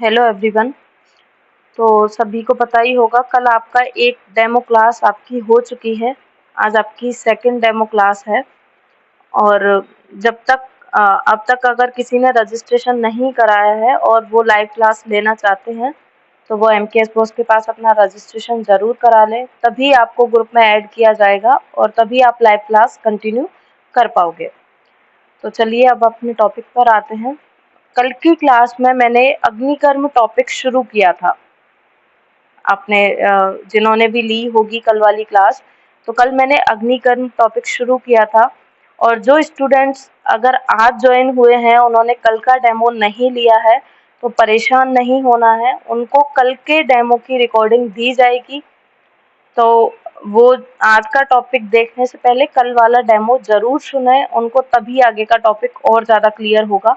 Hello everyone. तो सभी को पता ही होगा, कल आपका एक डेमो क्लास आपकी हो चुकी है। आज आपकी सेकंड डेमो क्लास है। और जब तक अब तक अगर किसी ने रजिस्ट्रेशन नहीं कराया है और वो लाइव क्लास लेना चाहते हैं तो वो MKS बॉस के पास अपना रजिस्ट्रेशन ज़रूर करा लें, तभी आपको ग्रुप में ऐड किया जाएगा और तभी आप लाइव क्लास कंटिन्यू कर पाओगे। तो चलिए अब अपने टॉपिक पर आते हैं। कल की क्लास में मैंने अग्निकर्म टॉपिक शुरू किया था। आपने जिन्होंने भी ली होगी कल वाली क्लास, तो कल मैंने अग्निकर्म टॉपिक शुरू किया था। और जो स्टूडेंट्स अगर आज ज्वाइन हुए हैं, उन्होंने कल का डेमो नहीं लिया है, तो परेशान नहीं होना है। उनको कल के डेमो की रिकॉर्डिंग दी जाएगी, तो वो आज का टॉपिक देखने से पहले कल वाला डेमो ज़रूर सुने उनको, तभी आगे का टॉपिक और ज़्यादा क्लियर होगा।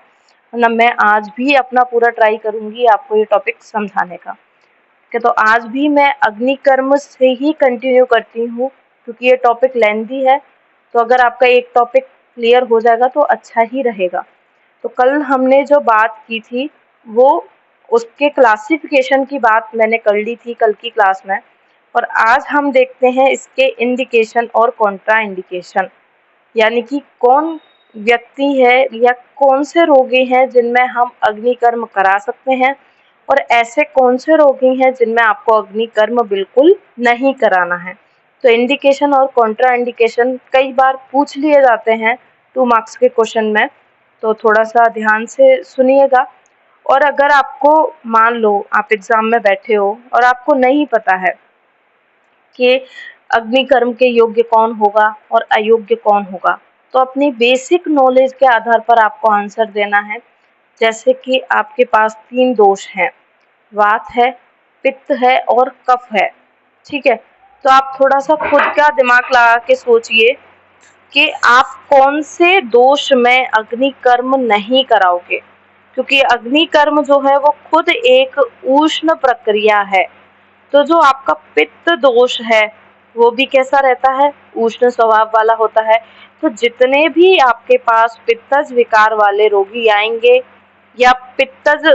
वरना मैं आज भी अपना पूरा ट्राई करूँगी आपको ये टॉपिक समझाने का। तो आज भी मैं अग्निकर्म से ही कंटिन्यू करती हूँ, क्योंकि ये टॉपिक लेंथी है। तो अगर आपका एक टॉपिक क्लियर हो जाएगा तो अच्छा ही रहेगा। तो कल हमने जो बात की थी वो उसके क्लासिफिकेशन की बात मैंने कर ली थी कल की क्लास में। और आज हम देखते हैं इसके इंडिकेशन और कॉन्ट्रा इंडिकेशन, यानी कि कौन व्यक्ति है या कौन से रोगी हैं जिनमें हम अग्निकर्म करा सकते हैं, और ऐसे कौन से रोगी हैं जिनमें आपको अग्निकर्म बिल्कुल नहीं कराना है। तो इंडिकेशन और कॉन्ट्रा इंडिकेशन कई बार पूछ लिए जाते हैं 2 मार्क्स के क्वेश्चन में, तो थोड़ा सा ध्यान से सुनिएगा। और अगर आपको मान लो आप एग्जाम में बैठे हो और आपको नहीं पता है कि अग्निकर्म के योग्य कौन होगा और अयोग्य कौन होगा, तो अपनी बेसिक नॉलेज के आधार पर आपको आंसर देना है। जैसे कि आपके पास 3 दोष हैं, वात है, पित्त है और कफ है। ठीक है, तो आप थोड़ा सा खुद का दिमाग लगा के सोचिए कि आप कौन से दोष में अग्निकर्म नहीं कराओगे, क्योंकि अग्निकर्म जो है वो खुद एक उष्ण प्रक्रिया है। तो जो आपका पित्त दोष है वो भी कैसा रहता है, उष्ण स्वभाव वाला होता है। तो जितने भी आपके पास पित्तज विकार वाले रोगी आएंगे या पित्तज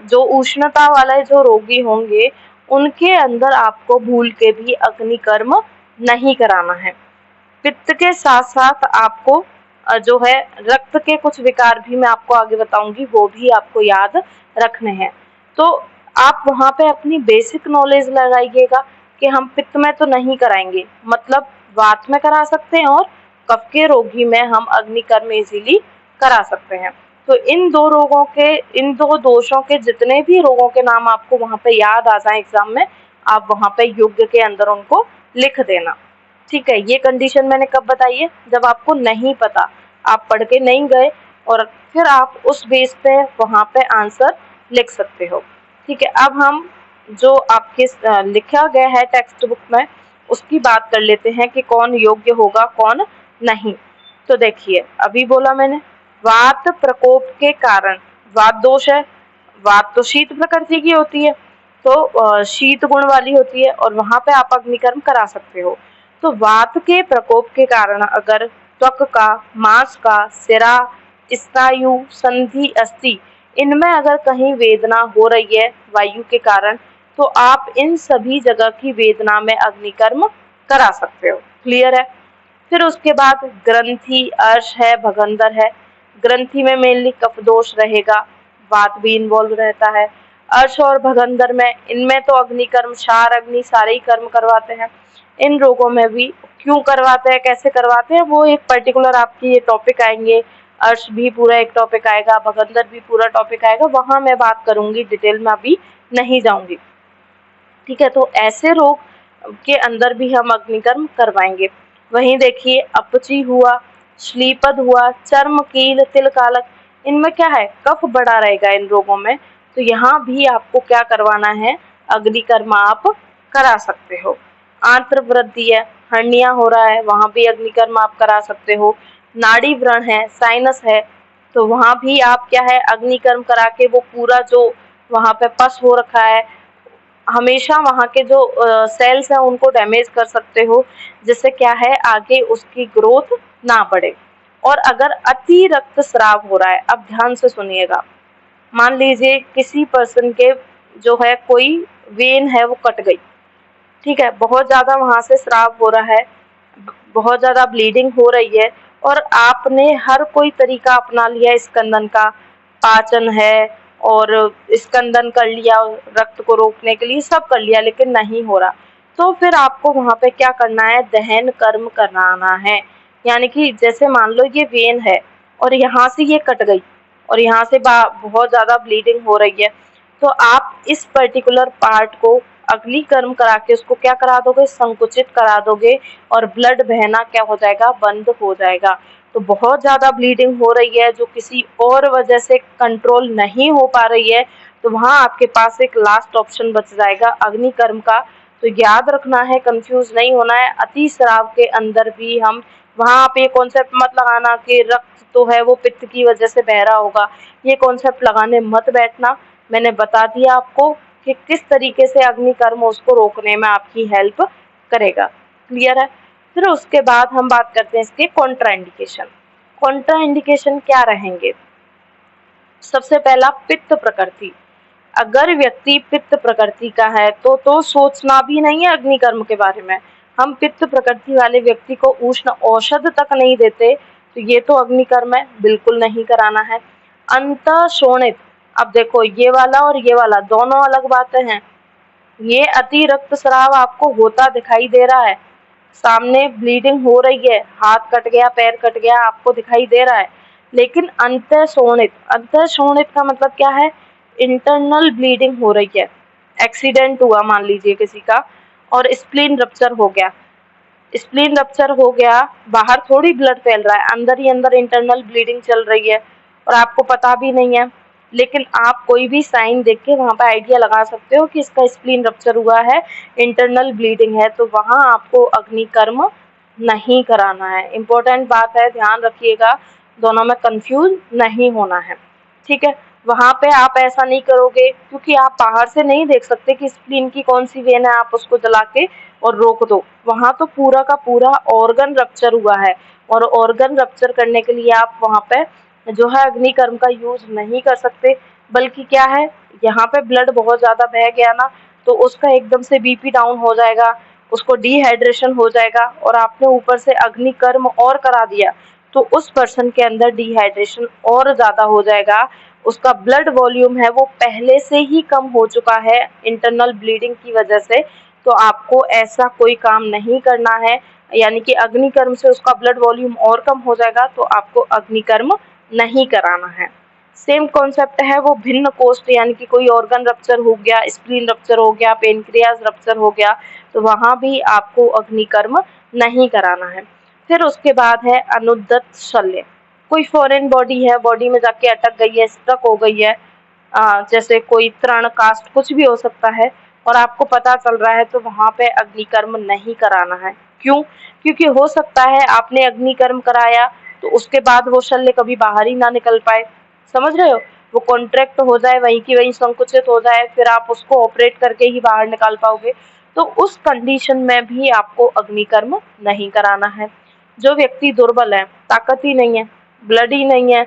जो उष्णता वाले जो रोगी होंगे, उनके अंदर आपको भूल के भी अग्निकर्म नहीं कराना है। पित्त के साथ साथ आपको जो है रक्त के कुछ विकार भी मैं आपको आगे बताऊंगी, वो भी आपको याद रखने हैं। तो आप वहाँ पे अपनी बेसिक नॉलेज लगाइएगा कि हम पित्त में तो नहीं कराएंगे, मतलब वात में करा सकते हैं, और कफ के रोगी में हम अग्निकर्म इजीली करा सकते हैं। तो इन 2 रोगों के, इन 2 दोषों के जितने भी रोगों के नाम आपको वहाँ पे याद आ जाए एग्जाम में, आप वहाँ पे योग्य के अंदर उनको लिख देना। ठीक है, ये कंडीशन मैंने कब बताई है, जब आपको नहीं पता, आप पढ़ के नहीं गए और फिर आप उस बेस पे वहाँ पे आंसर लिख सकते हो। ठीक है, अब हम जो आपके लिखा गया है टेक्स्ट बुक में उसकी बात कर लेते हैं कि कौन योग्य होगा कौन नहीं। तो देखिए, अभी बोला मैंने वात प्रकोप के कारण, वात दोष है, वात तो शीत प्रकृति की होती है, तो शीत गुण वाली होती है और वहां पे आप अग्निकर्म करा सकते हो। तो वात के प्रकोप के कारण अगर त्वक का, मांस का, सिरा, स्नायु, संधि, अस्थि, इनमें अगर कहीं वेदना हो रही है वायु के कारण, तो आप इन सभी जगह की वेदना में अग्निकर्म करा सकते हो। क्लियर है। फिर उसके बाद ग्रंथि, अर्श है, भगंदर है। ग्रंथि में मेनली कफ दोष रहेगा, वात भी इन्वॉल्व रहता है। अर्श और भगंदर में, इनमें तो अग्निकर्म क्षार अग्नि सारे ही कर्म करवाते हैं। इन रोगों में भी क्यों करवाते हैं, कैसे करवाते हैं, वो एक पर्टिकुलर आपकी ये टॉपिक आएंगे। अर्श भी पूरा एक टॉपिक आएगा, भगंदर भी पूरा टॉपिक आएगा, वहां मैं बात करूंगी, डिटेल में अभी नहीं जाऊंगी। ठीक है, तो ऐसे रोग के अंदर भी हम अग्निकर्म करवाएंगे। वहीं देखिए, अपची हुआ, श्लीपद हुआ, चर्म कील, तिलकालक, इनमें क्या है, कफ बढ़ा रहेगा इन रोगों में, तो यहाँ भी आपको क्या करवाना है, अग्निकर्म आप करा सकते हो। आंत्र वृद्धि है, हर्निया हो रहा है, वहां भी अग्निकर्म आप करा सकते हो। नाड़ी व्रण है, साइनस है, तो वहां भी आप क्या है, अग्निकर्म करा के वो पूरा जो वहां पे पस हो रखा है, हमेशा वहाँ के जो सेल्स हैं उनको डैमेज कर सकते हो, जिससे क्या है आगे उसकी ग्रोथ ना बढ़े। और अगर अति रक्तस्राव हो रहा है, अब ध्यान से सुनिएगा, मान लीजिए किसी पर्सन के जो है कोई वेन है वो कट गई, ठीक है, बहुत ज़्यादा वहाँ से स्राव हो रहा है, बहुत ज़्यादा ब्लीडिंग हो रही है, और आपने हर कोई तरीका अपना लिया, स्कंदन का, पाचन है और स्कंदन कर लिया, रक्त को रोकने के लिए सब कर लिया, लेकिन नहीं हो रहा, तो फिर आपको वहाँ पे क्या करना है, दहन कर्म कराना है। यानी कि जैसे मान लो ये वेन है और यहाँ से ये कट गई और यहाँ से बहुत ज़्यादा ब्लीडिंग हो रही है, तो आप इस पर्टिकुलर पार्ट को अग्नि कर्म करा के उसको क्या करा दोगे, संकुचित करा दोगे, और ब्लड बहना क्या हो जाएगा, बंद हो जाएगा। तो बहुत ज़्यादा ब्लीडिंग हो रही है जो किसी और वजह से कंट्रोल नहीं हो पा रही है, तो वहाँ आपके पास एक लास्ट ऑप्शन बच जाएगा अग्नि कर्म का। तो याद रखना है, कंफ्यूज नहीं होना है। अति श्राव के अंदर भी हम वहाँ आप ये कॉन्सेप्ट मत लगाना कि रक्त तो है वो पित्त की वजह से बह रहा होगा, ये कॉन्सेप्ट लगाने मत बैठना। मैंने बता दिया आपको कि किस तरीके से अग्नि कर्म उसको रोकने में आपकी हेल्प करेगा। क्लियर है? फिर उसके बाद हम बात करते हैं इसके कॉन्ट्रा इंडिकेशन। कॉन्ट्रा इंडिकेशन क्या रहेंगे? सबसे पहला, पित्त प्रकृति। अगर व्यक्ति पित्त प्रकृति का है तो सोचना भी नहीं है अग्नि कर्म के बारे में। हम पित्त प्रकृति वाले व्यक्ति को उष्ण औषध तक नहीं देते, तो ये तो अग्नि कर्म है, बिल्कुल नहीं कराना है। अंतःशोणित, अब देखो ये वाला और ये वाला दोनों अलग बातें हैं। ये अति रक्तस्राव आपको होता दिखाई दे रहा है, सामने ब्लीडिंग हो रही है, हाथ कट गया, पैर कट गया, आपको दिखाई दे रहा है, लेकिन अंतःशोणित, अंतःशोणित का मतलब क्या है, इंटरनल ब्लीडिंग हो रही है, एक्सीडेंट हुआ मान लीजिए किसी का और स्प्लीन रप्चर हो गया, स्प्लीन रप्चर हो गया, बाहर थोड़ी ब्लड फैल रहा है, अंदर ही अंदर इंटरनल ब्लीडिंग चल रही है और आपको पता भी नहीं है, लेकिन आप कोई भी साइन देख के वहाँ पे आइडिया लगा सकते हो कि इसका स्प्लीन रप्चर हुआ है, इंटरनल ब्लीडिंग है, तो वहाँ आपको अग्नि कर्म नहीं कराना है। इम्पोर्टेंट बात है, ध्यान रखिएगा, दोनों में कंफ्यूज नहीं होना है, ठीक है। वहाँ पे आप ऐसा नहीं करोगे क्योंकि आप बाहर से नहीं देख सकते कि स्प्लीन की कौन सी वेन है, आप उसको जला के और रोक दो। वहाँ तो पूरा का पूरा ऑर्गन रप्चर हुआ है और ऑर्गन रप्चर करने के लिए आप वहाँ पे जो है अग्नि कर्म का यूज नहीं कर सकते, बल्कि क्या है, यहाँ पे ब्लड बहुत ज़्यादा बह गया ना, तो उसका एकदम से बीपी डाउन हो जाएगा, उसको डिहाइड्रेशन हो जाएगा, और आपने ऊपर से अग्नि कर्म और करा दिया तो उस पर्सन के अंदर डिहाइड्रेशन और ज़्यादा हो जाएगा, उसका ब्लड वॉल्यूम है वो पहले से ही कम हो चुका है इंटरनल ब्लीडिंग की वजह से, तो आपको ऐसा कोई काम नहीं करना है, यानी कि अग्नि कर्म से उसका ब्लड वॉल्यूम और कम हो जाएगा, तो आपको अग्नि कर्म नहीं कराना है। सेम कॉन्सेप्ट है वो भिन्न कोष्ठ, यानी कि कोई ऑर्गन रप्चर हो गया, स्प्लीन रप्चर हो गया, पेनक्रियाज रप्चर हो गया, तो वहाँ भी आपको अग्नि कर्म नहीं कराना है। फिर उसके बाद है अनुद्यत शल्य। कोई फॉरेन बॉडी है, बॉडी में जाके अटक गई है, स्टक हो गई है, जैसे कोई तृण कास्ट कुछ भी हो सकता है, और आपको पता चल रहा है, तो वहाँ पे अग्नि कर्म नहीं कराना है। क्यों? क्योंकि हो सकता है आपने अग्नि कर्म कराया तो उसके बाद वो शल्य कभी बाहर ही ना निकल पाए, समझ रहे हो, वो कॉन्ट्रैक्ट हो जाए, वहीं की वहीं संकुचित हो जाए, फिर आप उसको ऑपरेट करके ही बाहर निकाल पाओगे, तो उस कंडीशन में भी आपको अग्नि कर्म नहीं कराना है। जो व्यक्ति दुर्बल है, ताकत ही नहीं है, ब्लड ही नहीं है,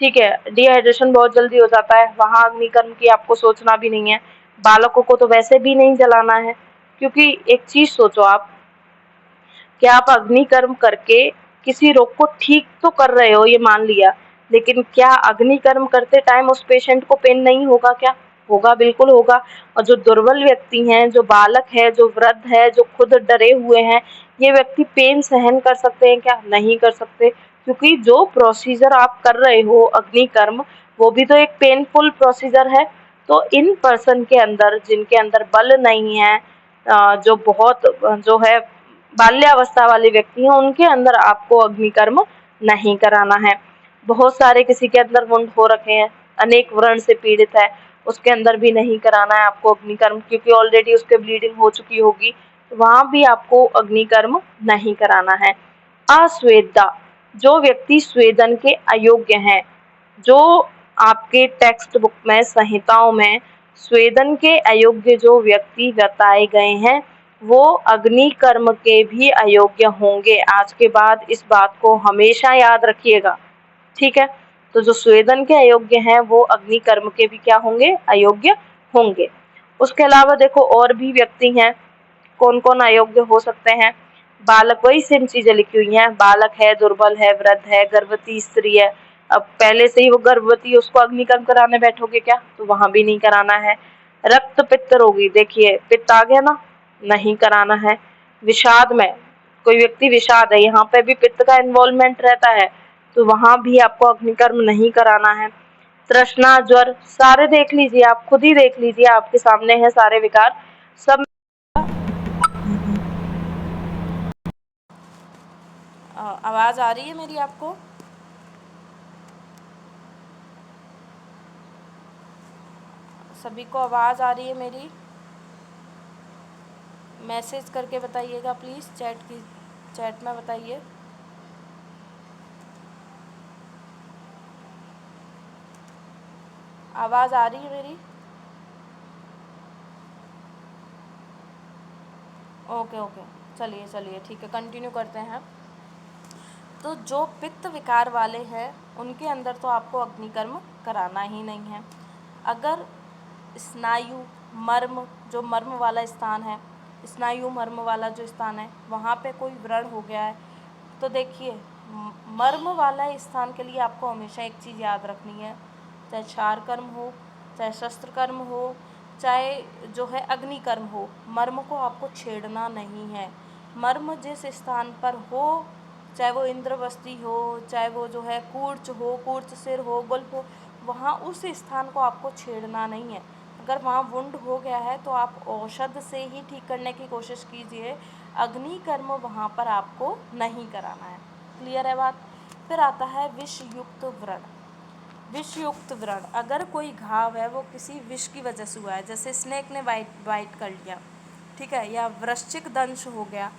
ठीक है, डिहाइड्रेशन बहुत जल्दी हो जाता है, वहाँ अग्नि कर्म की आपको सोचना भी नहीं है। बालकों को तो वैसे भी नहीं जलाना है, क्योंकि एक चीज सोचो आप, कि आप अग्नि कर्म करके किसी रोग को ठीक तो कर रहे हो, ये मान लिया, लेकिन क्या अग्नि कर्म करते टाइम उस पेशेंट को पेन नहीं होगा क्या? होगा, बिल्कुल होगा। और जो दुर्बल व्यक्ति हैं, जो बालक है, जो वृद्ध है, जो खुद डरे हुए हैं, ये व्यक्ति पेन सहन कर सकते हैं क्या? नहीं कर सकते, क्योंकि जो प्रोसीजर आप कर रहे हो अग्नि कर्म, वो भी तो एक पेनफुल प्रोसीजर है। तो इन पर्सन के अंदर, जिनके अंदर बल नहीं है, जो बहुत जो है बाल्यावस्था वाले व्यक्ति हैं, उनके अंदर आपको अग्नि कर्म नहीं कराना है। बहुत सारे किसी के अंदर वुंड हो रखे हैं, अनेक व्रण से पीड़ित है, उसके अंदर भी नहीं कराना है आपको अग्नि कर्म, क्योंकि ऑलरेडी उसके ब्लीडिंग हो चुकी होगी, तो वहाँ भी आपको अग्नि कर्म नहीं कराना है। अस्वेदा, जो व्यक्ति स्वेदन के अयोग्य हैं, जो आपके टेक्स्ट बुक में, संहिताओं में स्वेदन के अयोग्य जो व्यक्ति बताए गए हैं, वो अग्नि कर्म के भी अयोग्य होंगे। आज के बाद इस बात को हमेशा याद रखिएगा, ठीक है। तो जो स्वेदन के अयोग्य हैं वो अग्नि कर्म के भी क्या होंगे, अयोग्य होंगे। उसके अलावा देखो और भी व्यक्ति हैं, कौन कौन अयोग्य हो सकते हैं। बालक, वही सेम चीजें लिखी हुई हैं, बालक है, दुर्बल है, वृद्ध है, गर्भवती स्त्री है। अब पहले से ही वो गर्भवती, उसको अग्निकर्म कराने बैठोगे क्या, तो वहां भी नहीं कराना है। रक्त पित्त रोगी, देखिए पित्त आ गया ना, नहीं कराना है। विषाद में, कोई व्यक्ति विषाद है, यहाँ पे भी पित्त का इन्वॉल्वमेंट रहता है, तो वहां भी आपको अग्निकर्म नहीं कराना है। तृष्णा, ज्वर, सारे देख लीजिए, आप खुद ही देख लीजिए, आपके सामने है सारे विकार सब। आवाज आ रही है मेरी आपको? सभी को आवाज आ रही है मेरी? मैसेज करके बताइएगा प्लीज, चैट में बताइए। आवाज आ रही है मेरी? ओके ओके, चलिए ठीक है, कंटिन्यू करते हैं। तो जो पित्त विकार वाले हैं उनके अंदर तो आपको अग्निकर्म कराना ही नहीं है। अगर स्नायु मर्म, जो मर्म वाला स्थान है, स्नायु मर्म वाला जो स्थान है, वहाँ पे कोई व्रण हो गया है, तो देखिए मर्म वाला स्थान के लिए आपको हमेशा एक चीज़ याद रखनी है, चाहे क्षार कर्म हो, चाहे शस्त्र कर्म हो, चाहे जो है अग्नि कर्म हो, मर्म को आपको छेड़ना नहीं है। मर्म जिस स्थान पर हो, चाहे वो इंद्रवस्ती हो, चाहे वो जो है कूर्च हो, कूर्च सिर हो, गुल्फ हो, वहाँ उस स्थान को आपको छेड़ना नहीं है। अगर वहाँ वुंड हो गया है तो आप औषध से ही ठीक करने की कोशिश कीजिए, अग्नि कर्म वहाँ पर आपको नहीं कराना है। क्लियर है बात? फिर आता है विषयुक्त व्रण। विषयुक्त व्रण, अगर कोई घाव है वो किसी विष की वजह से हुआ है, जैसे स्नेक ने बाइट कर लिया, ठीक है, या वृश्चिक दंश हो गया,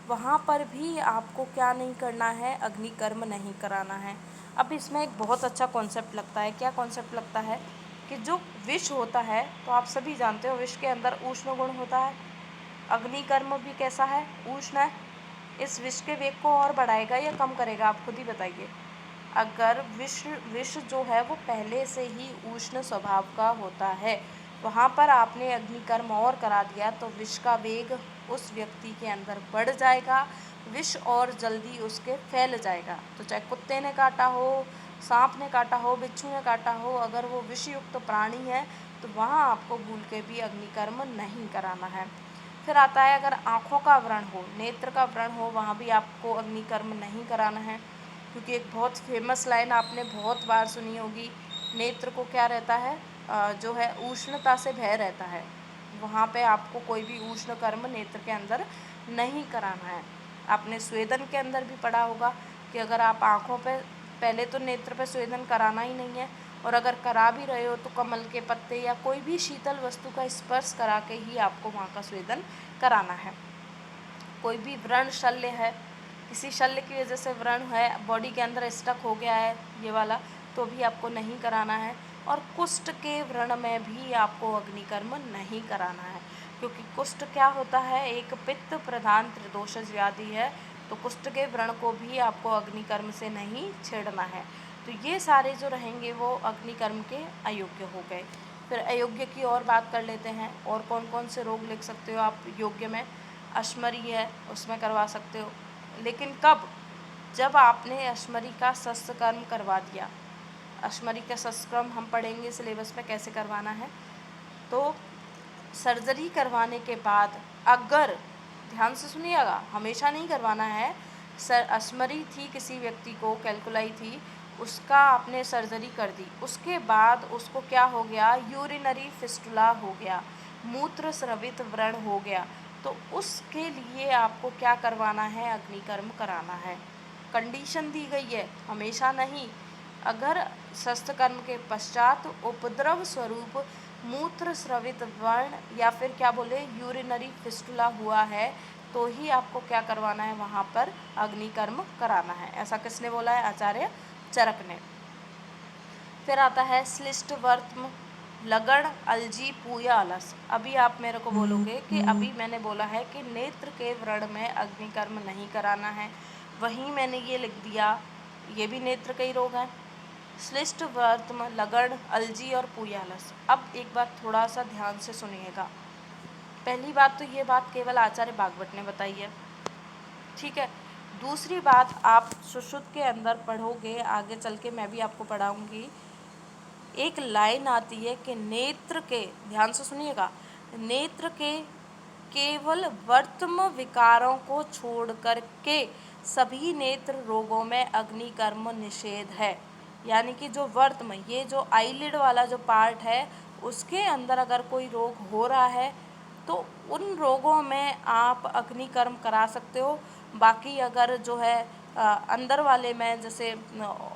वहाँ पर भी आपको क्या नहीं करना है, अग्निकर्म नहीं कराना है। अब इसमें एक बहुत अच्छा कॉन्सेप्ट लगता है, क्या कॉन्सेप्ट लगता है कि जो विष होता है, तो आप सभी जानते हो विष के अंदर उष्ण गुण होता है, अग्निकर्म भी कैसा है, उष्ण है। इस विष के वेग को और बढ़ाएगा या कम करेगा, आप खुद ही बताइए। अगर विष जो है वो पहले से ही उष्ण स्वभाव का होता है, वहाँ पर आपने अग्निकर्म और करा दिया तो विष का वेग उस व्यक्ति के अंदर बढ़ जाएगा, विष और जल्दी उसके फैल जाएगा। तो चाहे कुत्ते ने काटा हो, सांप ने काटा हो, बिच्छू ने काटा हो, अगर वो विषयुक्त प्राणी है तो वहाँ आपको भूल के भी अग्निकर्म नहीं कराना है। फिर आता है अगर आँखों का व्रण हो, नेत्र का व्रण हो, वहाँ भी आपको अग्निकर्म नहीं कराना है, क्योंकि एक बहुत फेमस लाइन आपने बहुत बार सुनी होगी, नेत्र को क्या रहता है, जो है उष्णता से भय रहता है, वहाँ पे आपको कोई भी उष्ण कर्म नेत्र के अंदर नहीं कराना है। आपने स्वेदन के अंदर भी पढ़ा होगा कि अगर आप आँखों पे, पहले तो नेत्र पे स्वेदन कराना ही नहीं है, और अगर करा भी रहे हो तो कमल के पत्ते या कोई भी शीतल वस्तु का स्पर्श करा के ही आपको वहाँ का स्वेदन कराना है। कोई भी व्रण शल्य है, किसी शल्य की वजह से व्रण है, बॉडी के अंदर स्टक हो गया है ये वाला, तो भी आपको नहीं कराना है। और कुष्ठ के व्रण में भी आपको अग्निकर्म नहीं कराना है, क्योंकि कुष्ठ क्या होता है, एक पित्त प्रधान त्रिदोषज व्याधि है, तो कुष्ठ के व्रण को भी आपको अग्निकर्म से नहीं छेड़ना है। तो ये सारे जो रहेंगे वो अग्निकर्म के अयोग्य हो गए। फिर अयोग्य की और बात कर लेते हैं, और कौन कौन से रोग लिख सकते हो आप योग्य में। अश्मरी है, उसमें करवा सकते हो, लेकिन कब, जब आपने अश्मरी का शस्त्र कर्म करवा दिया। अश्मरी का शस्त्र कर्म हम पढ़ेंगे सिलेबस में कैसे करवाना है। तो सर्जरी करवाने के बाद, अगर, ध्यान से सुनिएगा, हमेशा नहीं करवाना है, अश्मरी थी किसी व्यक्ति को, कैलकुलाई थी, उसका आपने सर्जरी कर दी, उसके बाद उसको क्या हो गया, यूरिनरी फिस्टुला हो गया, मूत्र स्रवित व्रण हो गया, तो उसके लिए आपको क्या करवाना है, अग्निकर्म कराना है। कंडीशन दी गई है, हमेशा नहीं। अगर शस्त्र कर्म के पश्चात उपद्रव स्वरूप मूत्र स्रवित व्रण या फिर क्या बोले यूरिनरी फिस्टुला हुआ है, तो ही आपको क्या करवाना है, वहाँ पर अग्निकर्म कराना है। ऐसा किसने बोला है, आचार्य चरक ने। फिर आता है श्लिष्ट वर्त्म लगण अलजी पूया अलस। अभी आप मेरे को बोलोगे कि अभी मैंने बोला है कि नेत्र के व्रण में अग्निकर्म नहीं कराना है, वहीं मैंने ये लिख दिया, ये भी नेत्र के ही रोग हैं, श्लिष्ट, वर्त्म, लगड़, अलजी और पूयालस। अब एक बात थोड़ा सा ध्यान से सुनिएगा। पहली बात तो ये बात केवल आचार्य भागवत ने बताई है, ठीक है। दूसरी बात, आप सुश्रुत के अंदर पढ़ोगे, आगे चल के मैं भी आपको पढ़ाऊंगी, एक लाइन आती है कि नेत्र के, ध्यान से सुनिएगा, नेत्र के केवल वर्त्म विकारों को छोड़ कर के सभी नेत्र रोगों में अग्निकर्म निषेध है। यानी कि जो वर्त्म, ये जो आईलिड वाला जो पार्ट है, उसके अंदर अगर कोई रोग हो रहा है तो उन रोगों में आप अग्निकर्म करा सकते हो। बाकी अगर जो है अंदर वाले में, जैसे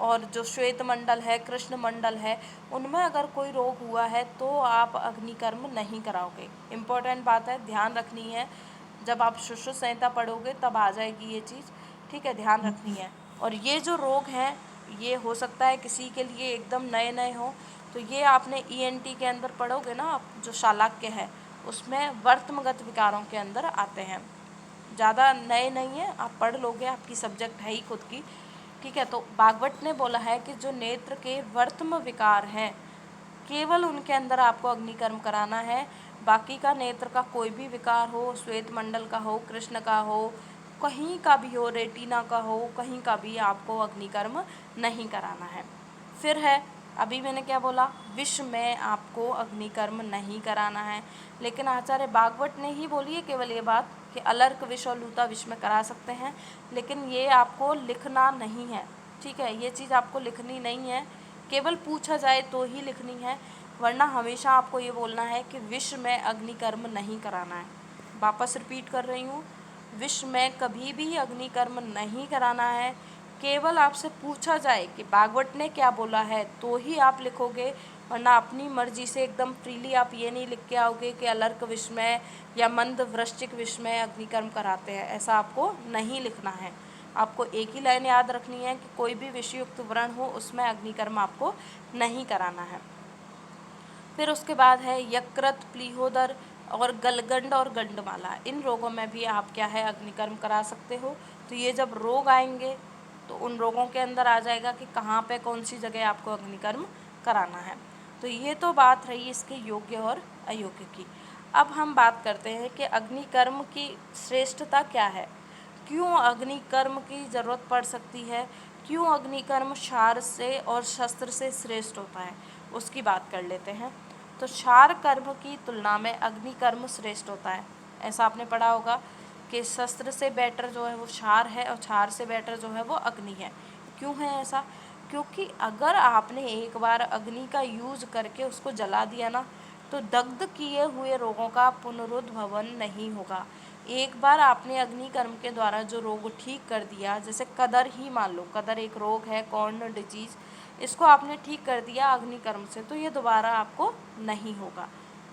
और जो श्वेत मंडल है, कृष्ण मंडल है, उनमें अगर कोई रोग हुआ है तो आप अग्निकर्म नहीं कराओगे। इम्पोर्टेंट बात है, ध्यान रखनी है। जब आप सुश्रुत संहिता पढ़ोगे तब आ जाएगी ये चीज़, ठीक है, ध्यान रखनी है। और ये जो रोग हैं, ये हो सकता है किसी के लिए एकदम नए नए हो, तो ये आपने ईएनटी के अंदर पढ़ोगे ना आप, जो शालाक्य है, उसमें वर्त्मगत विकारों के अंदर आते हैं। ज़्यादा नए नहीं है, आप पढ़ लोगे, आपकी सब्जेक्ट है ही खुद की, ठीक है। तो भागवत ने बोला है कि जो नेत्र के वर्त्म विकार हैं, केवल उनके अंदर आपको अग्निकर्म कराना है। बाकी का नेत्र का कोई भी विकार हो, श्वेत मंडल का हो, कृष्ण का हो, कहीं का भी हो, रेटिना का हो, कहीं का भी आपको अग्निकर्म नहीं कराना है। फिर है, अभी मैंने क्या बोला, विष में आपको अग्निकर्म नहीं कराना है। लेकिन आचार्य भागवत ने ही बोली है केवल ये बात कि अलर्क विष और लूता विष में करा सकते हैं, लेकिन ये आपको लिखना नहीं है, ठीक है। ये चीज़ आपको लिखनी नहीं है, केवल पूछा जाए तो ही लिखनी है, वरना हमेशा आपको ये बोलना है कि विष में अग्निकर्म नहीं कराना है। वापस रिपीट कर रही हूँ, विष में कभी भी अग्निकर्म नहीं कराना है। केवल आपसे पूछा जाए कि भागवत ने क्या बोला है तो ही आप लिखोगे, वरना अपनी मर्जी से एकदम फ्रीली आप ये नहीं लिख के आओगे कि अलर्क विष में या मंद वृश्चिक विष में अग्निकर्म कराते हैं, ऐसा आपको नहीं लिखना है। आपको एक ही लाइन याद रखनी है कि कोई भी विषयुक्त व्रण हो उसमें अग्निकर्म आपको नहीं कराना है। फिर उसके बाद है यकृत, प्लीहोदर और गलगंड और गंडमाला, इन रोगों में भी आप क्या है अग्निकर्म करा सकते हो। तो ये जब रोग आएंगे तो उन रोगों के अंदर आ जाएगा कि कहाँ पे कौन सी जगह आपको अग्निकर्म कराना है। तो ये तो बात रही इसके योग्य और अयोग्य की। अब हम बात करते हैं कि अग्निकर्म की श्रेष्ठता क्या है, क्यों अग्निकर्म की ज़रूरत पड़ सकती है, क्यों अग्निकर्म क्षार से और शस्त्र से श्रेष्ठ होता है, उसकी बात कर लेते हैं। तो क्षार कर्म की तुलना में अग्निकर्म श्रेष्ठ होता है। ऐसा आपने पढ़ा होगा कि शस्त्र से बेटर जो है वो क्षार है और क्षार से बेटर जो है वो अग्नि है। क्यों है ऐसा? क्योंकि अगर आपने एक बार अग्नि का यूज करके उसको जला दिया ना, तो दग्ध किए हुए रोगों का पुनरुद्भवन नहीं होगा। एक बार आपने अग्निकर्म के द्वारा जो रोग ठीक कर दिया, जैसे कदर ही मान लो, कदर एक रोग है, कॉर्न डिजीज, इसको आपने ठीक कर दिया अग्निकर्म से, तो ये दोबारा आपको नहीं होगा।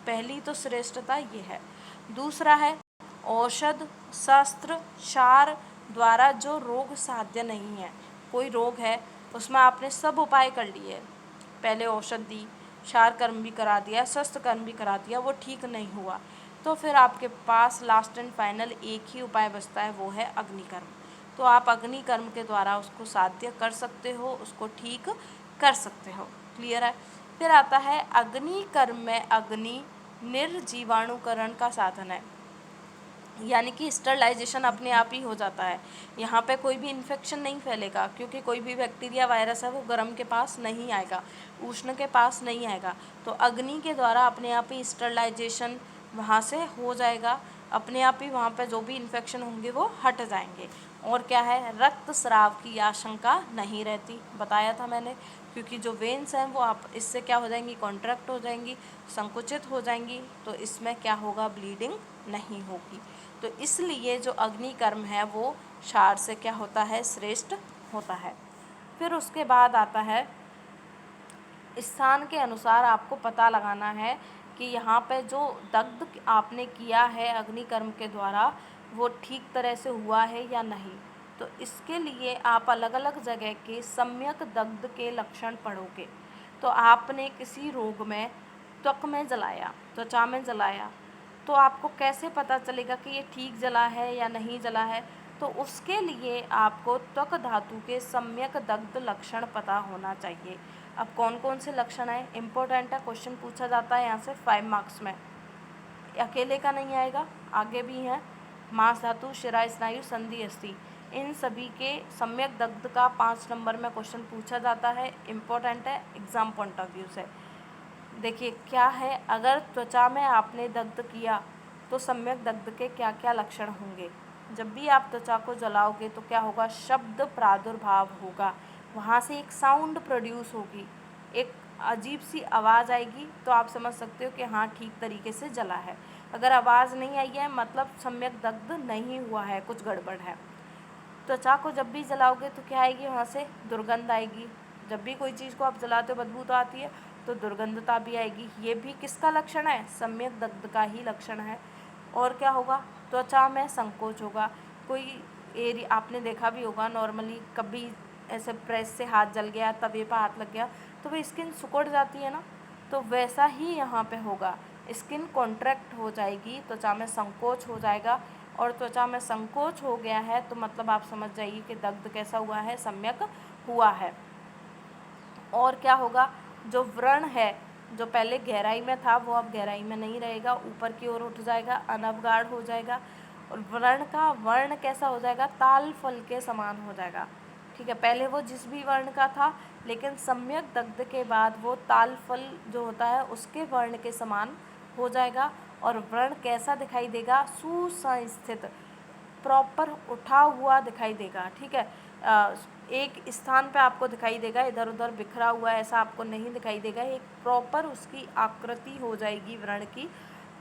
पहली तो श्रेष्ठता ये है। दूसरा है औषध शस्त्र क्षार द्वारा जो रोग साध्य नहीं है, कोई रोग है उसमें आपने सब उपाय कर लिए, पहले औषध दी, क्षार कर्म भी करा दिया, शस्त्र कर्म भी करा दिया, वो ठीक नहीं हुआ, तो फिर आपके पास लास्ट एंड फाइनल एक ही उपाय बचता है, वो है अग्निकर्म। तो आप अग्निकर्म के द्वारा उसको साध्य कर सकते हो, उसको ठीक कर सकते हो। क्लियर है? फिर आता है अग्निकर्म में अग्नि निर्जीवाणुकरण का साधन है, यानी कि स्टरलाइजेशन अपने आप ही हो जाता है। यहाँ पे कोई भी इन्फेक्शन नहीं फैलेगा, क्योंकि कोई भी बैक्टीरिया वायरस है वो गर्म के पास नहीं आएगा, उष्ण के पास नहीं आएगा। तो अग्नि के द्वारा अपने आप ही स्टरलाइजेशन वहाँ से हो जाएगा, अपने आप ही वहाँ पे जो भी इन्फेक्शन होंगे वो हट जाएंगे। और क्या है, रक्तस्राव की आशंका नहीं रहती, बताया था मैंने, क्योंकि जो वेन्स हैं वो आप इससे क्या हो जाएंगी, कॉन्ट्रैक्ट हो जाएंगी, संकुचित हो जाएंगी, तो इसमें क्या होगा, ब्लीडिंग नहीं होगी। तो इसलिए जो अग्निकर्म है वो क्षार से क्या होता है, श्रेष्ठ होता है। फिर उसके बाद आता है स्थान के अनुसार आपको पता लगाना है कि यहाँ पे जो दग्ध आपने किया है अग्निकर्म के द्वारा वो ठीक तरह से हुआ है या नहीं। तो इसके लिए आप अलग अलग जगह के सम्यक दग्ध के लक्षण पढ़ोगे। तो आपने किसी रोग में त्वक में जलाया, त्वचा में जलाया, तो आपको कैसे पता चलेगा कि ये ठीक जला है या नहीं जला है? तो उसके लिए आपको त्वक धातु के सम्यक दग्ध लक्षण पता होना चाहिए। अब कौन कौन से लक्षण हैं, इम्पोर्टेंट है, क्वेश्चन पूछा जाता है यहाँ से 5 मार्क्स में। अकेले का नहीं आएगा, आगे भी हैं, मांस धातु, शिरा स्नायु, संधि अस्थि, इन सभी के सम्यक दग्ध का 5 नंबर में क्वेश्चन पूछा जाता है, इम्पोर्टेंट है एग्जाम पॉइंट ऑफ व्यू से। देखिए क्या है, अगर त्वचा में आपने दग्ध किया तो सम्यक दग्ध के क्या क्या लक्षण होंगे। जब भी आप त्वचा को जलाओगे तो क्या होगा, शब्द प्रादुर्भाव होगा, वहाँ से एक साउंड प्रोड्यूस होगी, एक अजीब सी आवाज़ आएगी, तो आप समझ सकते हो कि हाँ ठीक तरीके से जला है। अगर आवाज़ नहीं आई है मतलब सम्यक दग्ध नहीं हुआ है, कुछ गड़बड़ है। त्वचा को जब भी जलाओगे तो क्या आएगी, वहाँ से दुर्गंध आएगी। जब भी कोई चीज़ को आप जलाते हो बदबू तो आती है, तो दुर्गंधता भी आएगी। ये भी किसका लक्षण है, सम्यक दग्ध का ही लक्षण है। और क्या होगा, त्वचा में संकोच होगा। कोई एरिया आपने देखा भी होगा, नॉर्मली कभी ऐसे प्रेस से हाथ जल गया, तवे पर हाथ लग गया तो वो स्किन सिकुड़ जाती है ना, तो वैसा ही यहाँ पे होगा, स्किन कॉन्ट्रैक्ट हो जाएगी, त्वचा में संकोच हो जाएगा। और त्वचा में संकोच हो गया है तो मतलब आप समझ जाइए कि दग्ध कैसा हुआ है, सम्यक हुआ है। और क्या होगा, जो व्रण है, जो पहले गहराई में था वो अब गहराई में नहीं रहेगा, ऊपर की ओर उठ जाएगा, अनवगाढ़ हो जाएगा। और व्रण का वर्ण कैसा हो जाएगा, ताल फल के समान हो जाएगा। ठीक है, पहले वो जिस भी वर्ण का था, लेकिन सम्यक दग्ध के बाद वो ताल फल जो होता है उसके वर्ण के समान हो जाएगा। और व्रण कैसा दिखाई देगा, सुसंस्थित, प्रॉपर उठा हुआ दिखाई देगा। ठीक है, एक स्थान पे आपको दिखाई देगा, इधर उधर बिखरा हुआ ऐसा आपको नहीं दिखाई देगा, एक प्रॉपर उसकी आकृति हो जाएगी व्रण की।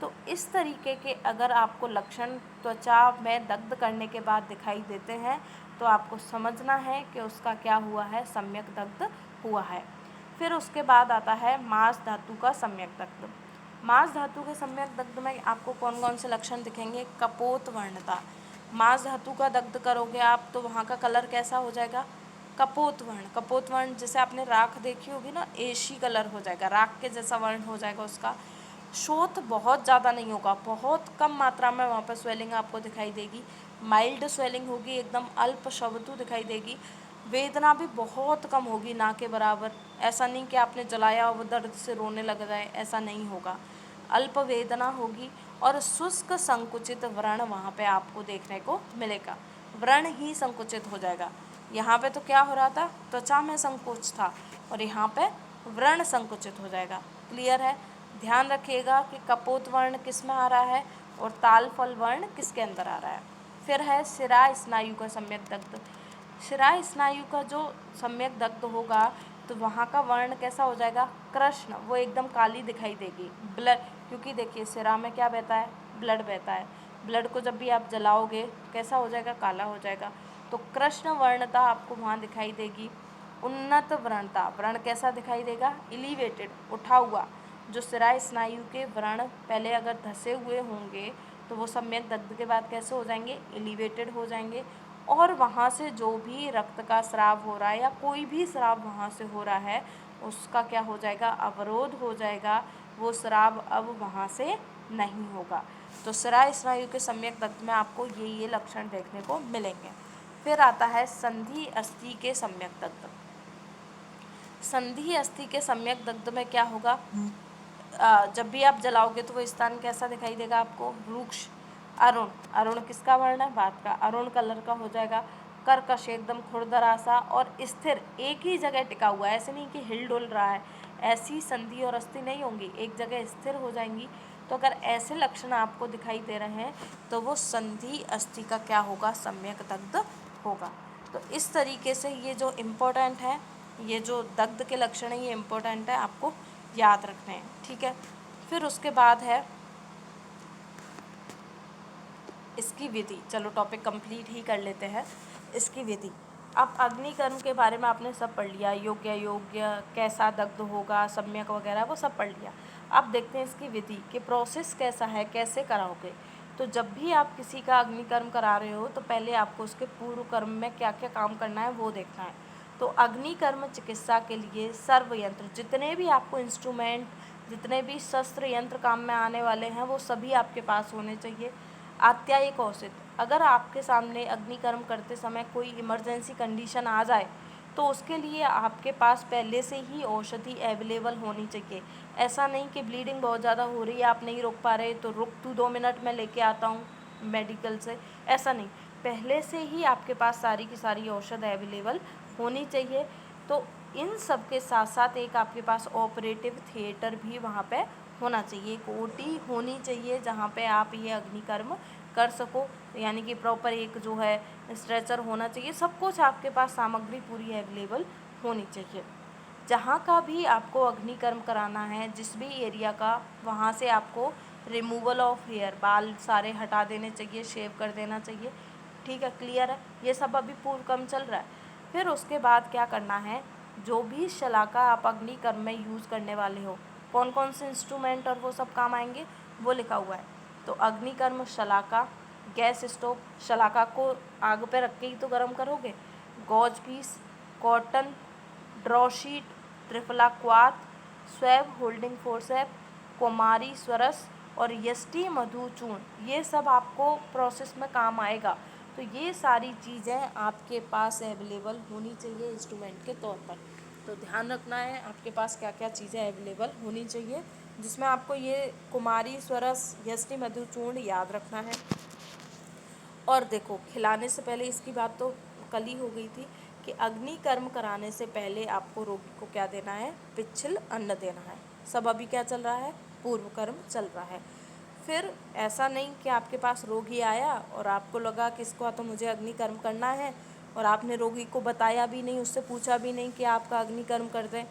तो इस तरीके के अगर आपको लक्षण त्वचा में दग्ध करने के बाद दिखाई देते हैं तो आपको समझना है कि उसका क्या हुआ है, सम्यक दग्ध हुआ है। फिर उसके बाद आता है मांस धातु का सम्यक दग्ध। मांस धातु के सम्यक दग्ध में आपको कौन कौन से लक्षण दिखेंगे, कपोत वर्णता। मांस धातु का दग्ध करोगे आप तो वहाँ का कलर कैसा हो जाएगा, कपोत वर्ण। कपोत वर्ण जैसे आपने राख देखी होगी ना, एशी कलर हो जाएगा, राख के जैसा वर्ण हो जाएगा उसका। शोथ बहुत ज़्यादा नहीं होगा, बहुत कम मात्रा में वहाँ पर स्वेलिंग आपको दिखाई देगी, माइल्ड स्वेलिंग होगी, एकदम अल्प शवतु दिखाई देगी। वेदना भी बहुत कम होगी, ना के बराबर। ऐसा नहीं कि आपने जलाया और वो दर्द से रोने लग जाए, ऐसा नहीं होगा, अल्प वेदना होगी। और शुष्क संकुचित व्रण वहाँ पे आपको देखने को मिलेगा, व्रण ही संकुचित हो जाएगा। यहाँ पे तो क्या हो रहा था, त्वचा में संकोच था, और यहाँ पे व्रण संकुचित हो जाएगा। क्लियर है, ध्यान रखिएगा कि कपोत वर्ण किस में आ रहा है और ताल फल वर्ण किसके अंदर आ रहा है। फिर है शिरा स्नायु का सम्यक दग्ध। शिरा स्नायु का जो सम्यक दग्ध होगा तो वहाँ का वर्ण कैसा हो जाएगा, कृष्ण, वो एकदम काली दिखाई देगी, ब्लड, क्योंकि देखिए शिरा में क्या बहता है, ब्लड बहता है। ब्लड को जब भी आप जलाओगे कैसा हो जाएगा, काला हो जाएगा। तो कृष्ण वर्णता आपको वहाँ दिखाई देगी। उन्नत व्रणता, व्रण कैसा दिखाई देगा, एलिवेटेड, उठा हुआ। जो शिरा स्नायु के व्रण पहले अगर धसे हुए होंगे तो वो सम्यक दग्ध के बाद कैसे हो जाएंगे, एलिवेटेड हो जाएंगे। और वहाँ से जो भी रक्त का स्राव हो रहा है या कोई भी स्राव वहाँ से हो रहा है उसका क्या हो जाएगा, अवरोध हो जाएगा, वो स्राव अब वहाँ से नहीं होगा। तो शिरा स्नायु के सम्यक दग्ध में आपको ये लक्षण देखने को मिलेंगे। फिर आता है संधि अस्थि के सम्यक दग्ध। संधि अस्थि के सम्यक दग्ध में क्या होगा, जब भी आप जलाओगे तो वो स्थान कैसा दिखाई देगा आपको, रुक्ष, अरुण, अरुण किसका वर्ण है, बात का, अरुण कलर का हो जाएगा। कर्कश, एकदम खुरदरा सा और स्थिर, एक ही जगह टिका हुआ है, ऐसे नहीं कि हिल डुल रहा है, ऐसी संधि और अस्थि नहीं होंगी, एक जगह स्थिर हो जाएंगी। तो अगर ऐसे लक्षण आपको दिखाई दे रहे हैं तो वो संधि अस्थि का क्या होगा, सम्यक दग्ध होगा। तो इस तरीके से ये जो इम्पोर्टेंट है, ये जो दग्ध के लक्षण है ये इम्पोर्टेंट है, आपको याद रखने हैं। ठीक है, फिर उसके बाद है इसकी विधि। चलो टॉपिक कंप्लीट ही कर लेते हैं, इसकी विधि। अब अग्निकर्म के बारे में आपने सब पढ़ लिया, योग्य अयोग्य, कैसा दग्ध होगा, सम्यक वगैरह वो सब पढ़ लिया। अब देखते हैं इसकी विधि कि प्रोसेस कैसा है, कैसे कराओगे। तो जब भी आप किसी का अग्निकर्म करा रहे हो तो पहले आपको उसके पूर्व कर्म में क्या क्या काम करना है वो देखना है। तो अग्निकर्म चिकित्सा के लिए सर्व यंत्र, जितने भी आपको इंस्ट्रूमेंट, जितने भी शस्त्र यंत्र काम में आने वाले हैं वो सभी आपके पास होने चाहिए। आत्यायिक औषध, अगर आपके सामने अग्निकर्म करते समय कोई इमरजेंसी कंडीशन आ जाए तो उसके लिए आपके पास पहले से ही औषधि अवेलेबल होनी चाहिए। ऐसा नहीं कि ब्लीडिंग बहुत ज़्यादा हो रही है, आप नहीं रोक पा रहे तो रुक तू 2 मिनट में लेके आता हूँ मेडिकल से, ऐसा नहीं। पहले से ही आपके पास सारी की सारी औषध अवेलेबल होनी चाहिए। तो इन सब के साथ साथ एक आपके पास ऑपरेटिव थिएटर भी वहाँ पे होना चाहिए, एक ओटी होनी चाहिए जहाँ पे आप ये अग्निकर्म कर सको, यानी कि प्रॉपर एक जो है स्ट्रेचर होना चाहिए, सब कुछ आपके पास सामग्री पूरी अवेलेबल होनी चाहिए। जहाँ का भी आपको अग्निकर्म कराना है, जिस भी एरिया का, वहाँ से आपको रिमूवल ऑफ हेयर, बाल सारे हटा देने चाहिए, शेव कर देना चाहिए। ठीक है, क्लियर है, ये सब अभी पूर्व कर्म चल रहा है। फिर उसके बाद क्या करना है, जो भी शलाका आप अग्निकर्म में यूज़ करने वाले हो, कौन कौन से इंस्ट्रूमेंट और वो सब काम आएंगे वो लिखा हुआ है। तो अग्निकर्म शलाका, गैस स्टोव, शलाका को आग पे रख के ही तो गर्म करोगे, gauze piece, cotton, draw sheet, triphala क्वाथ, स्वैब होल्डिंग फोर्सेप, कुमारी स्वरस और यष्टि मधु चूर्ण, ये सब आपको प्रोसेस में काम आएगा। तो ये सारी चीज़ें आपके पास अवेलेबल होनी चाहिए इंस्ट्रूमेंट के तौर पर। तो ध्यान रखना है आपके पास क्या क्या चीज़ें अवेलेबल होनी चाहिए, जिसमें आपको ये कुमारी स्वरस यष्टि मधु चूर्ण याद रखना है। और देखो, खिलाने से पहले, इसकी बात तो कल ही हो गई थी कि अग्नि कर्म कराने से पहले आपको रोगी को क्या देना है, पिच्छल अन्न देना है। सब अभी क्या चल रहा है, पूर्व कर्म चल रहा है। फिर ऐसा नहीं कि आपके पास रोगी आया और आपको लगा कि इसको तो मुझे अग्नि कर्म करना है, और आपने रोगी को बताया भी नहीं, उससे पूछा भी नहीं कि आपका अग्नि कर्म कर दें,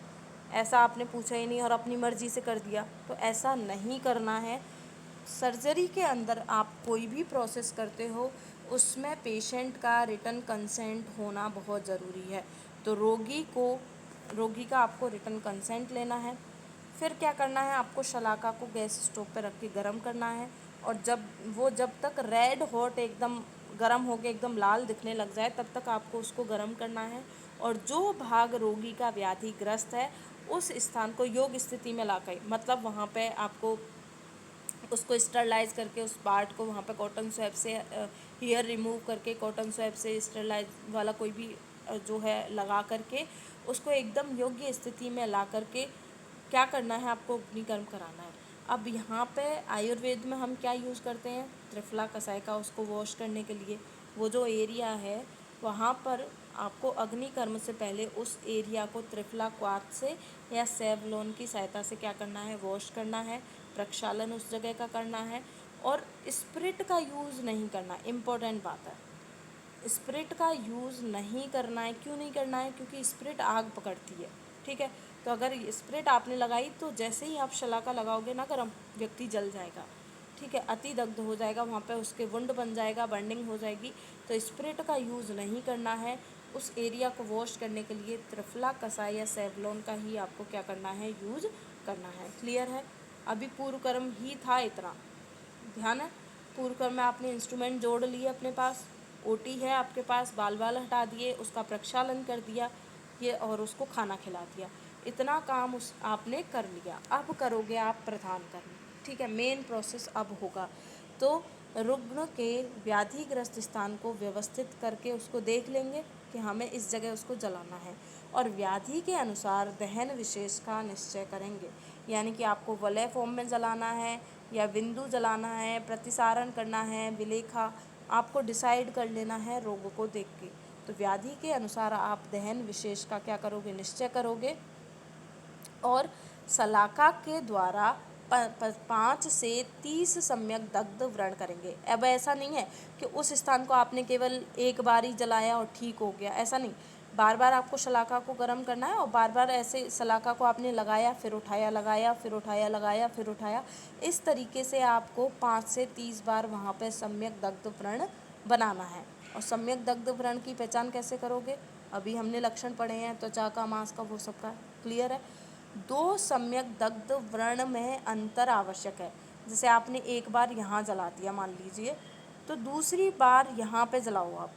ऐसा आपने पूछा ही नहीं और अपनी मर्जी से कर दिया। तो ऐसा नहीं करना है। सर्जरी के अंदर आप कोई भी प्रोसेस करते हो, उसमें पेशेंट का रिटन कंसेंट होना बहुत ज़रूरी है। तो रोगी का आपको रिटन कंसेंट लेना है। फिर क्या करना है, आपको शलाका को गैस स्टोव पर रख के गर्म करना है, और जब तक रेड हॉट एकदम गर्म होकर एकदम लाल दिखने लग जाए तब तक आपको उसको गर्म करना है। और जो भाग रोगी का व्याधिग्रस्त है उस स्थान को योग स्थिति में लाकर, मतलब वहाँ पे आपको उसको स्टरलाइज करके उस पार्ट को वहाँ पे कॉटन स्वैब से हेयर रिमूव करके कॉटन स्वैब से स्टरलाइज वाला कोई भी जो है लगा करके उसको एकदम योग्य स्थिति में ला करके क्या करना है, आपको अग्निकर्म कराना है। अब यहाँ पे आयुर्वेद में हम क्या यूज़ करते हैं, त्रिफला कसाय का, उसको वॉश करने के लिए वो जो एरिया है वहाँ पर आपको अग्निकर्म से पहले उस एरिया को त्रिफला क्वाथ से या सेवलोन की सहायता से क्या करना है, वॉश करना है, प्रक्षालन उस जगह का करना है। और स्पिरिट का यूज़ नहीं करना, इम्पोर्टेंट बात है, स्पिरिट का यूज़ नहीं करना है। क्यों नहीं करना है, क्योंकि स्पिरिट आग पकड़ती है। ठीक है, तो अगर स्पिरिट आपने लगाई तो जैसे ही आप शलाका लगाओगे ना गरम, व्यक्ति जल जाएगा। ठीक है, अति दग्ध हो जाएगा, वहाँ पे उसके वुंड बन जाएगा, बर्निंग हो जाएगी। तो स्पिरिट का यूज़ नहीं करना है। उस एरिया को वॉश करने के लिए त्रिफला कसाई या सेवलोन का ही आपको क्या करना है, यूज़ करना है। क्लियर है, अभी पूर्व कर्म ही था इतना ध्यान है। पूर्व कर्म में आपने इंस्ट्रूमेंट जोड़ लिए अपने पास, ओटी है आपके पास, बाल हटा दिए, उसका प्रक्षालन कर दिया ये, और उसको खाना खिला दिया, इतना काम उस आपने कर लिया। अब करोगे आप प्रधान कर्म। ठीक है, मेन प्रोसेस अब होगा। तो रुग्ण के व्याधिग्रस्त स्थान को व्यवस्थित करके उसको देख लेंगे कि हमें इस जगह उसको जलाना है, और व्याधि के अनुसार दहन विशेष का निश्चय करेंगे, यानी कि आपको वलय फॉर्म में जलाना है या बिंदु जलाना है, प्रतिसारण करना है, विलेखा, आपको डिसाइड कर लेना है रोग को देख के। तो व्याधि के अनुसार आप दहन विशेष का क्या करोगे, निश्चय करोगे, और शलाका के द्वारा 5 से 30 सम्यक दग्ध व्रण करेंगे। अब ऐसा नहीं है कि उस स्थान को आपने केवल एक बार ही जलाया और ठीक हो गया, ऐसा नहीं, बार बार आपको शलाका को गर्म करना है, और बार बार ऐसे शलाका को आपने लगाया फिर उठाया, लगाया फिर उठाया, लगाया फिर उठाया, इस तरीके से आपको 5 से 30 बार वहाँ पर सम्यक दग्ध व्रण बनाना है। और सम्यक दग्ध व्रण की पहचान कैसे करोगे, अभी हमने लक्षण पढ़े हैं, त्वचा का, मांस का, वो सब का, क्लियर है। 2 सम्यक दग्ध व्रण में अंतर आवश्यक है। जैसे आपने एक बार यहाँ जला दिया मान लीजिए, तो दूसरी बार यहाँ पे जलाओ आप,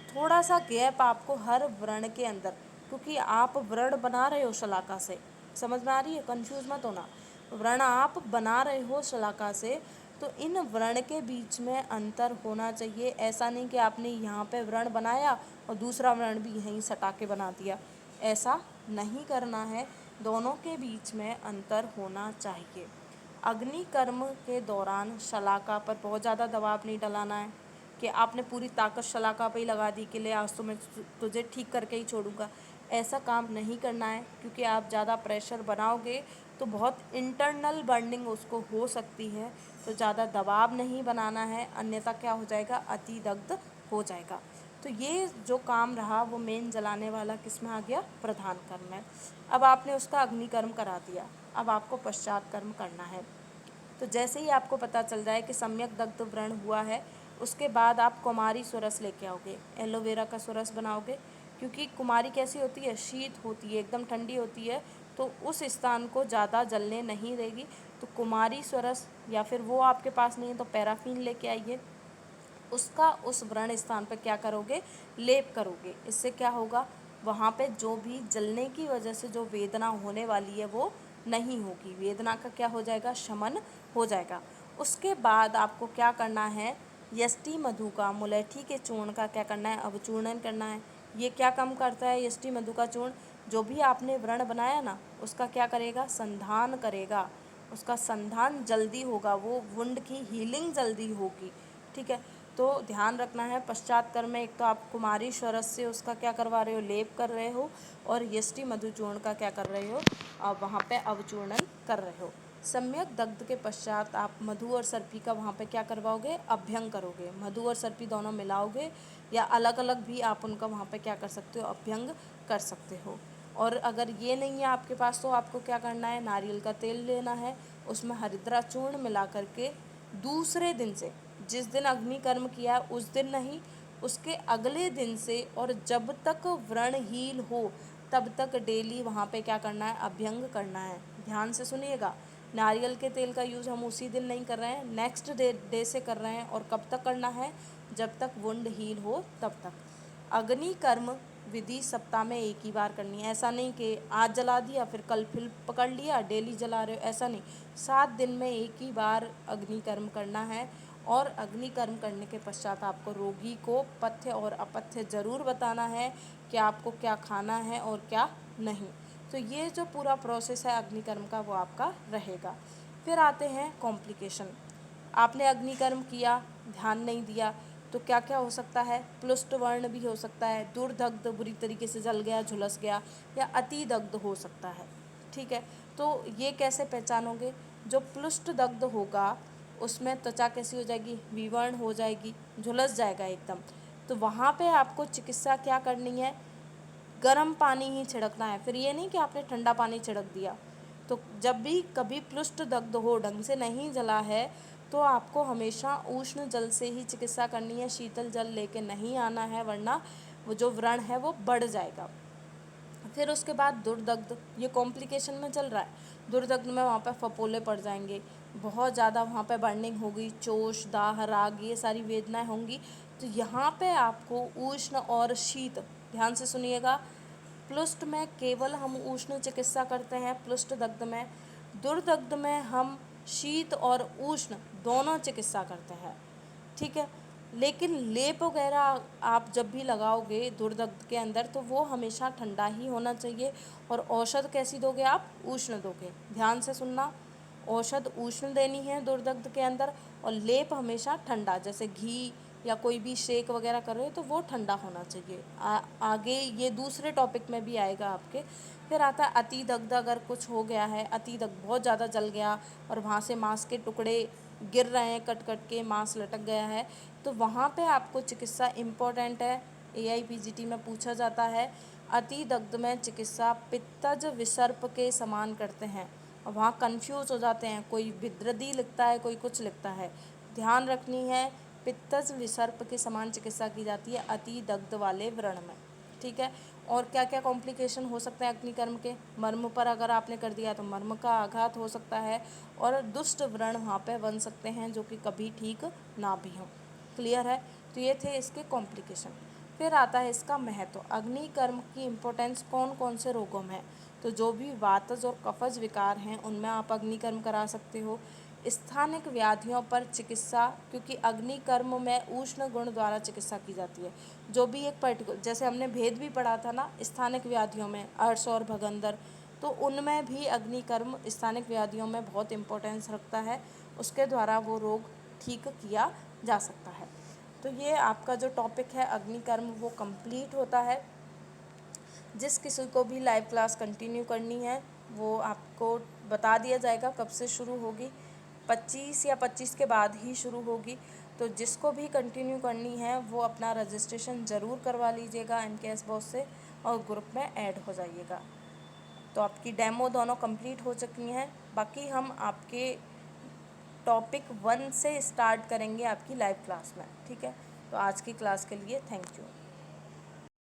थोड़ा सा गैप आपको हर व्रण के अंदर, क्योंकि आप व्रण बना रहे हो शलाका से, समझ में आ रही है, कंफ्यूज मत होना, व्रण आप बना रहे हो शलाका से, तो इन व्रण के बीच में अंतर होना चाहिए। ऐसा नहीं कि आपने यहाँ पे व्रण बनाया और दूसरा व्रण भी यहीं सटा के बना दिया, ऐसा नहीं करना है। दोनों के बीच में अंतर होना चाहिए। अग्नि कर्म के दौरान शलाका पर बहुत ज़्यादा दबाव नहीं डलाना है कि आपने पूरी ताकत शलाका पे ही लगा दी कि ले आज तो मैं तुझे ठीक करके ही छोड़ूंगा। ऐसा काम नहीं करना है, क्योंकि आप ज़्यादा प्रेशर बनाओगे तो बहुत इंटरनल बर्निंग उसको हो सकती है। तो ज़्यादा दबाव नहीं बनाना है, अन्यथा क्या हो जाएगा, अति दग्ध हो जाएगा। तो ये जो काम रहा वो मेन जलाने वाला किस में आ गया, प्रधान कर्म में। अब आपने उसका अग्निकर्म करा दिया, अब आपको पश्चात कर्म करना है। तो जैसे ही आपको पता चल जाए कि सम्यक दग्ध व्रण हुआ है, उसके बाद आप कुमारी सुरस लेके आओगे, एलोवेरा का सुरस बनाओगे। क्योंकि कुमारी कैसी होती है, शीत होती है, एकदम ठंडी होती है, तो उस स्थान को ज़्यादा जलने नहीं देगी। तो कुमारी सुरस, या फिर वो आपके पास नहीं है तो पैराफिन लेके आइए। उसका उस व्रण स्थान पर क्या करोगे, लेप करोगे। इससे क्या होगा, वहाँ पे जो भी जलने की वजह से जो वेदना होने वाली है वो नहीं होगी, वेदना का क्या हो जाएगा, शमन हो जाएगा। उसके बाद आपको क्या करना है, यष्टि मधु का, मुलैठी के चूर्ण का क्या करना है, अवचूर्णन करना है। ये क्या काम करता है, यष्टि मधु का चूर्ण, जो भी आपने व्रण बनाया ना उसका क्या करेगा, संधान करेगा। उसका संधान जल्दी होगा, वो वुंड की हीलिंग जल्दी होगी। ठीक है, तो ध्यान रखना है। पश्चात कर्म में एक तो आप कुमारी शरस से उसका क्या करवा रहे हो, लेप कर रहे हो, और यष्टि मधुचूर्ण का क्या कर रहे हो, आप वहाँ पे अवचूर्णन कर रहे हो। सम्यक दग्ध के पश्चात आप मधु और सर्पी का वहाँ पे क्या करवाओगे, अभ्यंग करोगे। मधु और सर्पी दोनों मिलाओगे, या अलग अलग भी आप उनका वहाँ पे क्या कर सकते हो, अभ्यंग कर सकते हो। और अगर ये नहीं है आपके पास तो आपको क्या करना है, नारियल का तेल लेना है, उसमें हरिद्रा चूर्ण मिला करके दूसरे दिन से, जिस दिन अग्नि कर्म किया उस दिन नहीं, उसके अगले दिन से, और जब तक व्रण हील हो तब तक डेली वहाँ पे क्या करना है, अभ्यंग करना है। ध्यान से सुनिएगा, नारियल के तेल का यूज़ हम उसी दिन नहीं कर रहे हैं, नेक्स्ट डे से कर रहे हैं। और कब तक करना है, जब तक वुंड हील हो तब तक। अग्नि कर्म विधि सप्ताह में एक ही बार करनी है। ऐसा नहीं कि आज जला दिया फिर कल फिर पकड़ लिया डेली जला रहे हो, ऐसा नहीं। 7 दिन में एक ही बार अग्नि कर्म करना है। और अग्नि कर्म करने के पश्चात आपको रोगी को पथ्य और अपथ्य ज़रूर बताना है कि आपको क्या खाना है और क्या नहीं। तो ये जो पूरा प्रोसेस है अग्निकर्म का वो आपका रहेगा। फिर आते हैं कॉम्प्लिकेशन। आपने अग्निकर्म किया, ध्यान नहीं दिया, तो क्या क्या हो सकता है, प्लुष्ट वर्ण भी हो सकता है, दुर्दग्ध बुरी तरीके से जल गया, झुलस गया, या अति दग्ध हो सकता है। ठीक है, तो ये कैसे पहचानोगे, जो प्लुष्ट दग्ध होगा उसमें त्वचा कैसी हो जाएगी, विवर्ण हो जाएगी, झुलस जाएगा एकदम। तो वहाँ पे आपको चिकित्सा क्या करनी है, गर्म पानी ही छिड़कना है। फिर ये नहीं कि आपने ठंडा पानी छिड़क दिया। तो जब भी कभी प्लुष्ट दग्ध हो, ढंग से नहीं जला है, तो आपको हमेशा उष्ण जल से ही चिकित्सा करनी है, शीतल जल लेके नहीं आना है, वरना वो जो व्रण है वो बढ़ जाएगा। फिर उसके बाद दुर्दग्ध, ये कॉम्प्लिकेशन में चल रहा है। दुर्दग्ध में वहाँ पे फपोले पड़ जाएंगे, बहुत ज़्यादा वहाँ पे बर्निंग होगी, चोष दाह राग ये सारी वेदनाएं होंगी। तो यहाँ पे आपको उष्ण और शीत, ध्यान से सुनिएगा, प्लुष्ट में केवल हम उष्ण चिकित्सा करते हैं, प्लुष्ट दग्ध में। दुर्दग्ध में हम शीत और उष्ण दोनों चिकित्सा करते हैं। ठीक है, लेकिन लेप वगैरह आप जब भी लगाओगे दुर्दग्ध के अंदर तो वो हमेशा ठंडा ही होना चाहिए। और औषध कैसी दोगे आप, उष्ण दोगे। ध्यान से सुनना, औषध उष्ण देनी है दुर्दग्ध के अंदर, और लेप हमेशा ठंडा, जैसे घी या कोई भी शेक वगैरह कर रहे हो तो वो ठंडा होना चाहिए। आगे ये दूसरे टॉपिक में भी आएगा आपके। फिर आता है अति दग्ध, अगर कुछ हो गया है, अति दग्ध बहुत ज़्यादा जल गया और वहाँ से मांस के टुकड़े गिर रहे हैं, कट कट के मांस लटक गया है, तो वहाँ पे आपको चिकित्सा इम्पोर्टेंट है, AIPGT में पूछा जाता है। अति दग्ध में चिकित्सा पित्तज विसर्प के समान करते हैं, और वहाँ कंफ्यूज हो जाते हैं, कोई विद्रदी लिखता है, कोई कुछ लिखता है। ध्यान रखनी है, पित्तज विसर्प के समान चिकित्सा की जाती है अति दग्ध वाले व्रण में। ठीक है, और क्या क्या कॉम्प्लिकेशन हो सकते हैं अग्निकर्म के, मर्म पर अगर आपने कर दिया तो मर्म का आघात हो सकता है, और दुष्ट व्रण वहाँ पे बन सकते हैं जो कि कभी ठीक ना भी हों। क्लियर है, तो ये थे इसके कॉम्प्लिकेशन। फिर आता है इसका महत्व। अग्निकर्म की इम्पोर्टेंस कौन कौन से रोगों में है, तो जो भी वातज और कफज विकार हैं उनमें आप अग्निकर्म करा सकते हो। स्थानिक व्याधियों पर चिकित्सा, क्योंकि अग्निकर्म में उष्ण गुण द्वारा चिकित्सा की जाती है। जो भी एक पर्टिकुलर, जैसे हमने भेद भी पढ़ा था ना स्थानिक व्याधियों में, अर्श और भगंदर, तो उनमें भी अग्निकर्म स्थानिक व्याधियों में बहुत इम्पोर्टेंस रखता है, उसके द्वारा वो रोग ठीक किया जा सकता है। तो ये आपका जो टॉपिक है अग्निकर्म वो कंप्लीट होता है। जिस किसी को भी लाइव क्लास कंटिन्यू करनी है वो आपको बता दिया जाएगा कब से शुरू होगी, 25 या 25 के बाद ही शुरू होगी। तो जिसको भी कंटिन्यू करनी है वो अपना रजिस्ट्रेशन ज़रूर करवा लीजिएगा MKS बॉस से और ग्रुप में ऐड हो जाइएगा। तो आपकी डेमो दोनों कंप्लीट हो चुकी हैं। बाकी हम आपके टॉपिक 1 से स्टार्ट करेंगे आपकी लाइव क्लास में, ठीक है। तो आज की क्लास के लिए थैंक यू।